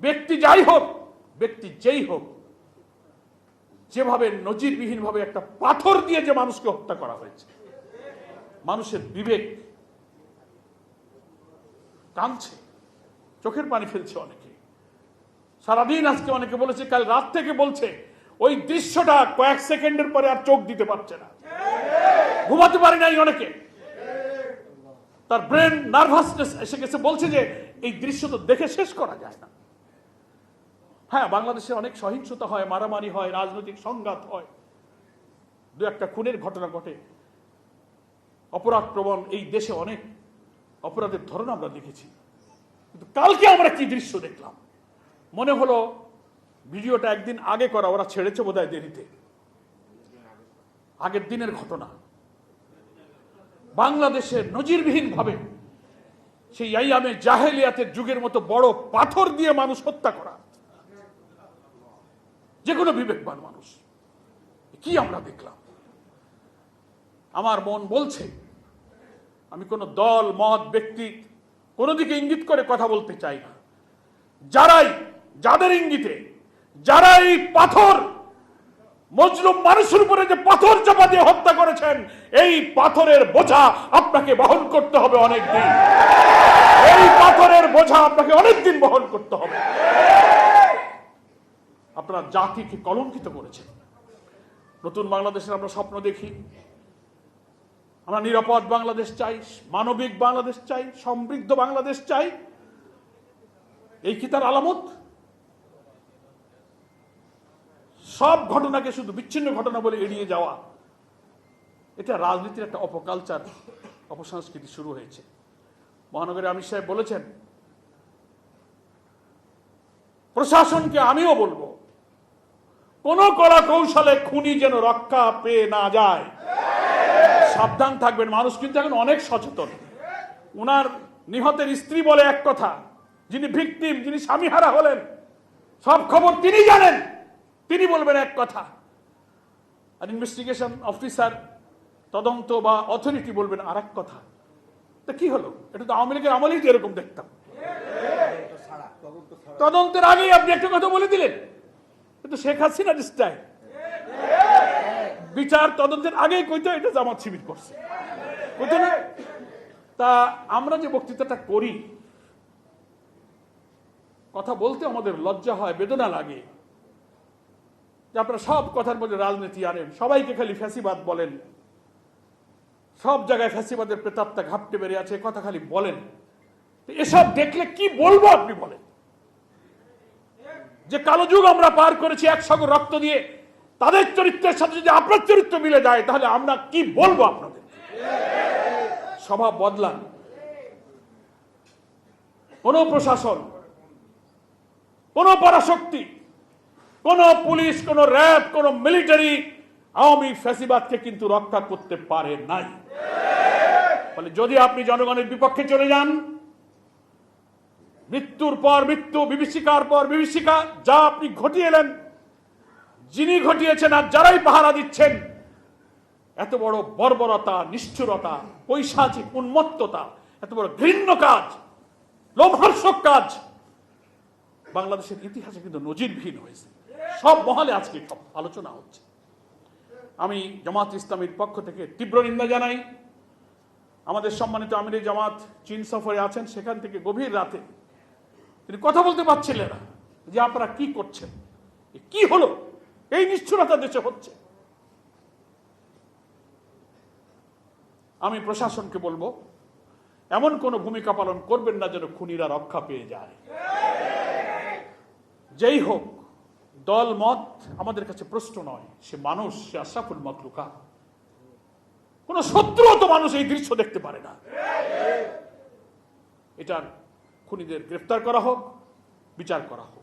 ব্যক্তি যাই হোক, ব্যক্তি যেই হোক, যেভাবে নজিরবিহীনভাবে একটা পাথর দিয়ে যে মানুষকে হত্যা করা হয়েছে, মানুষের বিবেক কাঁদছে, চোখের পানি ফেলছে অনেকে। সারাদিন আজকে অনেকে বলেছে, কাল রাত থেকে বলছে ওই দৃশ্যটা কয়েক সেকেন্ডের পরে আর চোখ দিতে পারছে না, ঘুমাতে পারে নাই অনেকে। তার ব্রেন নার্ভাসনেস এসে গেছে, বলছে যে এই দৃশ্য তো দেখে শেষ করা যায় না। হ্যাঁ, বাংলাদেশে অনেক সহিংসতা হয়, মারামারি হয়, রাজনৈতিক সংঘাত হয়, দু একটা খুনের ঘটনা ঘটে, অপরাধ প্রবণ এই দেশে অনেক অপরাধের ধরন আমরা দেখেছি। কিন্তু কালকে আমরা কি দৃশ্য দেখলাম, মনে হলো ভিডিওটা একদিন আগে করা, ওরা ছেড়েছে বোধহয় দেরিতে, আগের দিনের ঘটনা। বাংলাদেশের নজিরবিহীন ভাবে সেই আইয়ামে জাহেলিয়াতের যুগের মতো বড় পাথর দিয়ে মানুষ হত্যা করা, যে কোনো বিবেকবান মানুষ, কি আমরা দেখলাম। আমার মন বলছে, আমি কোনো দল মত ব্যক্তি কোনো দিকে ইঙ্গিত করে কথা বলতে চাই না, যাদের ইঙ্গিতে যারা এই পাথর মজলুম মানুষের উপরে যে পাথর চাপা দিয়ে হত্যা করেছেন, এই পাথরের বোঝা আপনাকে বহন করতে হবে অনেক দিন, এই পাথরের বোঝা আপনাকে অনেক দিন বহন করতে হবে। আপনারা জাতিকে কলঙ্কিত করেছেন। নতুন বাংলাদেশের আমরা স্বপ্ন দেখি, আমরা নিরাপদ বাংলাদেশ চাই, মানবিক বাংলাদেশ চাই, সমৃদ্ধ বাংলাদেশ চাই। এই কি তার আলামত? সব ঘটনাকে শুধু বিচ্ছিন্ন ঘটনা বলে এড়িয়ে যাওয়া, এটা রাজনীতির একটা অপকালচার, অপসংস্কৃতি শুরু হয়েছে। মহানগরে আমির সাহেব বলেছেন, প্রশাসনকে আমিও বলবো, কোন কলা কৌশলে খুনি যেন রক্ষা পেয়ে না যায়, সাবধান থাকবেন। মানুষ কিন্তু এখন অনেক সচেতন। উনার নিহতের স্ত্রী বলে এক কথা, যিনি ভিকটিম, যিনি স্বামীহারা হলেন, সব খবর তিনি জানেন, তিনি বলবেন এক কথা, আর ইনভেস্টিগেশন অফিসার, তদন্ত বা অথরিটি বলবেন আর এক কথা। তা কি হলো? এটা তো আওয়ামী লীগের আমলেই তো এরকম দেখতাম, তদন্তের আগেই আপনি একটা কথা বলে দিলেন। কিন্তু শেখ হাসিনা স্টাইল, বিচার তদন্তের আগেই কইতো এটা জামাত শিবির করছে, কইতো না? তা আমরা যে বক্তৃতাটা করি, কথা বলতে আমাদের লজ্জা হয়, বেদনা লাগে যে আপনারা সব কথার মধ্যে রাজনীতি আনেন, সবাইকে খালি ফ্যাসিবাদ বলেন, সব জায়গায় ফ্যাসিবাদের প্রেতাত্মা ঘাপটে বেড়ে আছে, কথা খালি বলেন। এসব দেখলে কি বলবো আপনি বলেন? যে কালো যুগ আমরা পার করেছি এক সাগর রক্ত দিয়ে, তাদের চরিত্রের সাথে যদি আপনার চরিত্র মিলে যায়, তাহলে আমরা কি বলবো আপনাদের? স্বভাব বদলান। কোন প্রশাসন, কোন পরাশক্তি, কোন পুলিশ, কোন র্যাব, কোন মিলিটারি আওয়ামী ফ্যাসিবাদকে কিন্তু রক্ষা করতে পারে নাই। ফলে যদি আপনি জনগণের বিপক্ষে চলে যান, মৃত্যুর পর মৃত্যু, বিভীষিকার পর বিভীষিকা, যা আপনি ঘটিয়ে এলেন, যিনি ঘটিয়েছেন আর যারাই পাহারা দিচ্ছেন, এত বড় বর্বরতা, নিষ্ঠুরতা, পৈশাচিক উন্মত্ততা, এত বড় ঘৃণ্য কাজ, লোমহর্ষক কাজ বাংলাদেশের ইতিহাসে কিন্তু নজিরবিহীন হয়েছে। সব মহলে আজকে সব আলোচনা হচ্ছে। আমি জামাত ইসলামীর পক্ষ থেকে তীব্র নিন্দা জানাই। আমাদের সম্মানিত আমিরে জামাত চীন সফরে আছেন, সেখান থেকে গভীর রাতে তিনি কথা বলতে পারছিলেন না যে আপনারা কি করছেন, কি হলো, এই নিষ্ঠুরতা দেশে হচ্ছে। আমি প্রশাসনকে বলবো, এমন কোন ভূমিকা পালন করবেন না যেন খুনিরা রক্ষা পেয়ে যায়। যেই হোক, দল মত আমাদের কাছে প্রশ্ন নয়, সে মানুষ, সে আশরাফুল মাখলুকাত। কোন শত্রু তো মানুষ এই দৃশ্য দেখতে পারে না। এটার খুনিদের গ্রেফতার করা হোক, বিচার করা হোক।